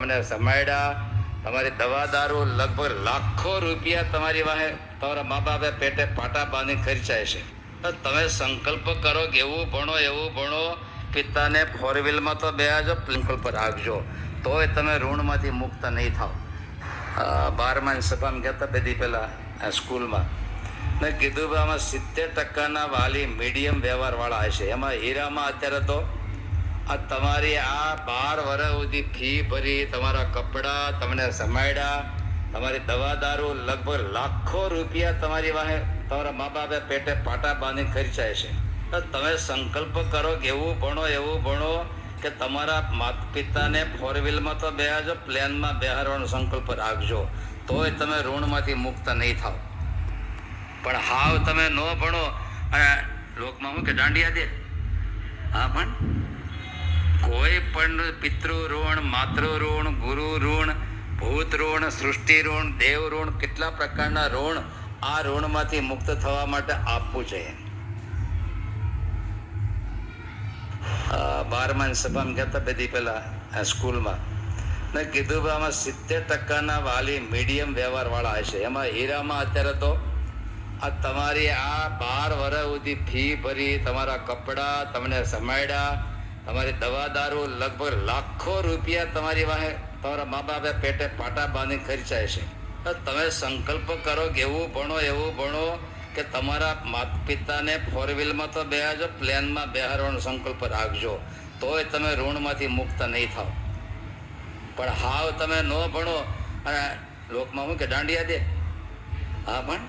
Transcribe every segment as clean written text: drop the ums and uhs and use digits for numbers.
તમને સમાડ્યા, તમારી દવા દારૂ લગભગ લાખો રૂપિયા તમારી વાહે તમારા મા બાપે પેટે પાટા બાંધી ખર્ચાય છે. તો તમે સંકલ્પ કરો કે એવું ભણો પિતાને ફોર વ્હીલમાં તો બેહાજો, સંકલ્પ રાખજો, તોય તમે ઋણમાંથી મુક્ત નહીં થાવ. 12મા સભામાં ગયા બે દી પહેલા સ્કૂલમાં મેં કીધું ભાઈ આમાં 70% વાલી મીડિયમ વ્યવહારવાળા હશે. એમાં હીરામાં અત્યારે તો આ તમારી આ 12 વર્ષ સુધી ફી ભરી, તમારા કપડાં તમને સમાડ્યા, તમારી દવા દારૂ લગભગ લાખો રૂપિયા તમારી વાહે તમારા મા બાપે પેટે પાટા બાંધી ખર્ચાય છે. તો તમે સંકલ્પ કરો કે એવું ભણો કે તમારા માતા પિતાને ફોર વ્હીલમાં તો બેહાજો, પ્લેનમાં બેહારવાનો સંકલ્પ રાખજો, તોય તમે ઋણમાંથી મુક્ત નહીં થાવ. પણ હાવ તમે ન ભણો અને લોકમાં હું કે દાંડિયા દે, હા પણ કોઈ પણ પિતૃ ઋણ, માતૃ ઋણ, ગુરુ ઋણ, ભૂત ઋણ, સૃષ્ટિ ઋણ, દેવ ઋણ, કેટલા પ્રકારના ઋણ આ ઋણમાંથી મુક્ત થવા માટે આપવું જોઈએ. 12મા સભામાં ગયા બે દી પહેલા સ્કૂલમાં મેં કીધું ભાઈ આમાં 70% વાલી મીડિયમ વ્યવહારવાળા હશે. એમાં હીરામાં અત્યારે તો આ તમારી આ 12 વર્ષ સુધી ફી ભરી, તમારા કપડાં તમને સમાડ્યા, તમારી દવા દારૂ લગભગ લાખો રૂપિયા તમારી વાહે તમારા મા બાપે પેટે પાટા બાંધી ખર્ચાય છે. તો તમે સંકલ્પ કરો કે એવું ભણો કે તમારા માતા પિતાને ફોર વ્હીલમાં તો બેહાજો, પ્લેનમાં બેહારવાનો સંકલ્પ રાખજો, તોય તમે ઋણમાંથી મુક્ત નહીં થાવ. પણ હાવ તમે ન ભણો અને લોકમાં હું કે દાંડિયા દે, હા પણ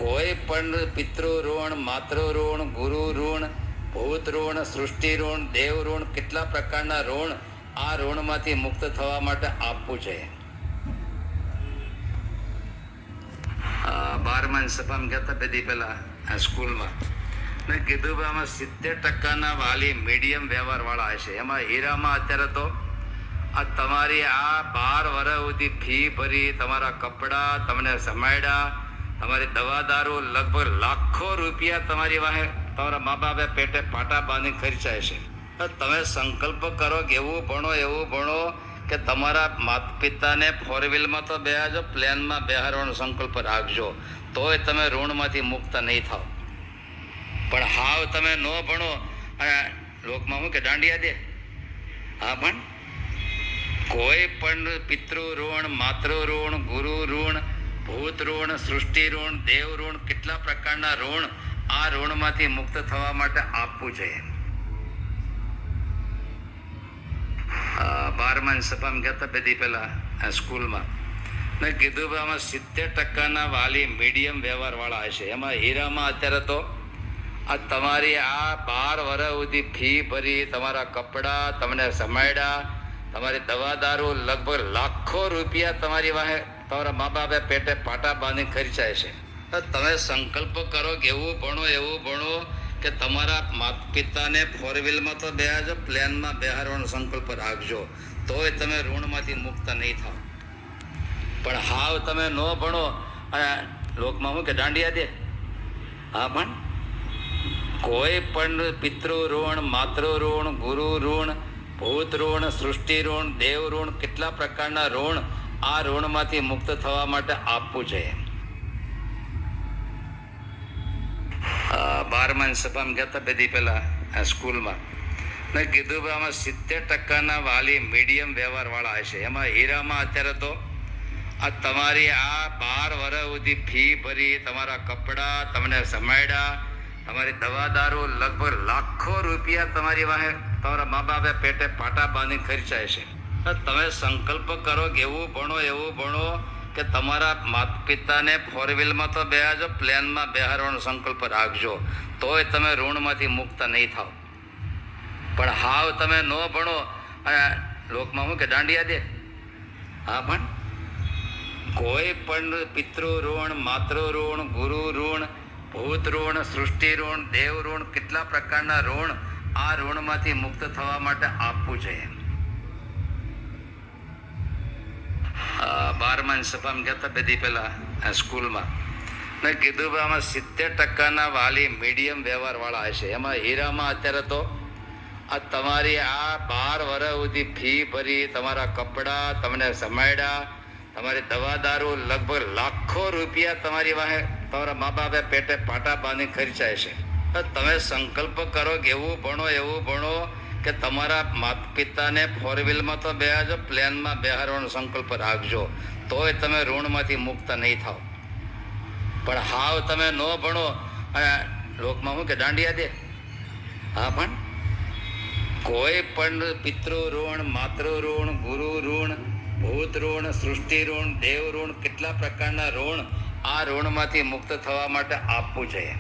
કોઈ પણ પિતૃ ઋણ, માતૃ ઋણ, ગુરુ ઋણ, ભૂત ઋણ, સૃષ્ટિ ઋણ, દેવ ઋણ, કેટલા પ્રકારના ઋણ આ ઋણમાંથી મુક્ત થવા માટે આપવું જોઈએ. 12મા સભામાં ગયા બે દી પહેલા સ્કૂલમાં મેં કીધું ભાઈ આમાં 70% વાલી મીડિયમ વ્યવહારવાળા હશે. એમાં હીરામાં અત્યારે તો આ તમારી આ 12 વર્ષ સુધી ફી ભરી, તમારા કપડાં તમને સમાડ્યા, તમારી દવા દારૂ લગભગ લાખો રૂપિયા તમારી વાહે તમારા મા બાપે પેટે પાટા બાંધી ખર્ચાય છે. તો તમે સંકલ્પ કરો કે એવું ભણો કે તમારા માતા પિતાને ફોર વ્હીલમાં તો બેહાજો, પ્લેનમાં બેહારવાનો સંકલ્પ રાખજો, તોય તમે ઋણમાંથી મુક્ત નહીં થાવ. પણ હાવ તમે ન ભણો અને લોકમાં હું કે દાંડિયા દે, હા પણ કોઈ પણ પિતૃ ઋણ, માતૃ ઋણ, ગુરુ ઋણ, ભૂત ઋણ, સૃષ્ટિ ઋણ, દેવ ઋણ, કેટલા પ્રકારના ઋણ આ ઋણમાંથી મુક્ત થવા માટે આપવું જોઈએ. 12મા સભામાં ગયા બે દી પહેલા સ્કૂલમાં મેં કીધું ભાઈ આમાં 70% વાલી મીડિયમ વ્યવહારવાળા હશે. એમાં હીરામાં અત્યારે તો આ તમારી આ 12 વર્ષ સુધી ફી ભરી, તમારા કપડાં તમને સમાડ્યા, તમારી દવા દારૂ લગભગ લાખો રૂપિયા તમારી વાહે તમારા મા બાપે પેટે પાટા બાંધી ખર્ચાય છે. તો તમે સંકલ્પ કરો કે એવું ભણો કે તમારા માતા પિતાને ફોર વ્હીલમાં તો બેહાજો, પ્લેનમાં બેહારવાનો સંકલ્પ રાખજો, તોય તમે ઋણમાંથી મુક્ત નહીં થાવ. પણ હાવ તમે ન ભણો અને લોકમાં હું કે દાંડિયા દે, હા પણ કોઈ પણ પિતૃ ઋણ, માતૃ ઋણ, ગુરુ ઋણ, ભૂત ઋણ, સૃષ્ટિ ઋણ, દેવ ઋણ, કેટલા પ્રકારના ઋણ આ ઋણમાંથી મુક્ત થવા માટે આપવું જોઈએ. 12મા સભામાં ગયા બે દી પહેલા સ્કૂલમાં મેં કીધું ભાઈ આમાં 70% વાલી મીડિયમ વ્યવહારવાળા હશે. એમાં હીરામાં અત્યારે તો આ તમારી આ 12 વર્ષ સુધી ફી ભરી, તમારા કપડાં તમને સમાડ્યા, તમારી દવા દારૂ લગભગ લાખો રૂપિયા તમારી વાહે તમારા મા બાપે પેટે પાટા બાંધી ખર્ચાય છે. તો તમે સંકલ્પ કરો કે એવું ભણો કે તમારા માતા પિતાને ફોર વ્હીલમાં તો બેહાજો, પ્લેનમાં બેહારવાનો સંકલ્પ રાખજો, તોય તમે ઋણમાંથી મુક્ત નહીં થાવ. પણ હાવ તમે ન ભણો અને લોકમાં હું કે દાંડિયા દે, હા પણ કોઈ પણ પિતૃ ઋણ, માતૃ ઋણ, ગુરુ ઋણ, ભૂત ઋણ, સૃષ્ટિ ઋણ, દેવ ઋણ, કેટલા પ્રકારના ઋણ આ ઋણમાંથી મુક્ત થવા માટે આપવું જોઈએ. 12મા સભામાં ગયા બે દી પહેલા સ્કૂલમાં મેં કીધું ભાઈ આમાં 70% વાલી મીડિયમ વ્યવહારવાળા હશે. એમાં હીરામાં અત્યારે તો આ તમારી આ 12 વર્ષ સુધી ફી ભરી, તમારા કપડાં તમને સમાડ્યા, તમારી દવા દારૂ લગભગ લાખો રૂપિયા તમારી વાહે તમારા મા બાપે પેટે પાટા બાંધી ખર્ચાય છે. તો તમે સંકલ્પ કરો કે એવું ભણો કે તમારા માતા પિતાને 4 વ્હીલમાં તો બેહાજો, પ્લેનમાં બેહારવાનો સંકલ્પ રાખજો, તોય તમે ઋણમાંથી મુક્ત નહીં થાવ. પણ હાવ તમે ન ભણો અને લોકમાં હું કે દાંડિયા દે. હા, પણ કોઈ પણ પિતૃ ઋણ, માતૃ ઋણ, ગુરુ ઋણ, ભૂત ઋણ, સૃષ્ટિ ઋણ, દેવ ઋણ, કેટલા પ્રકારના ઋણ, આ ઋણમાંથી મુક્ત થવા માટે આપવું જોઈએ.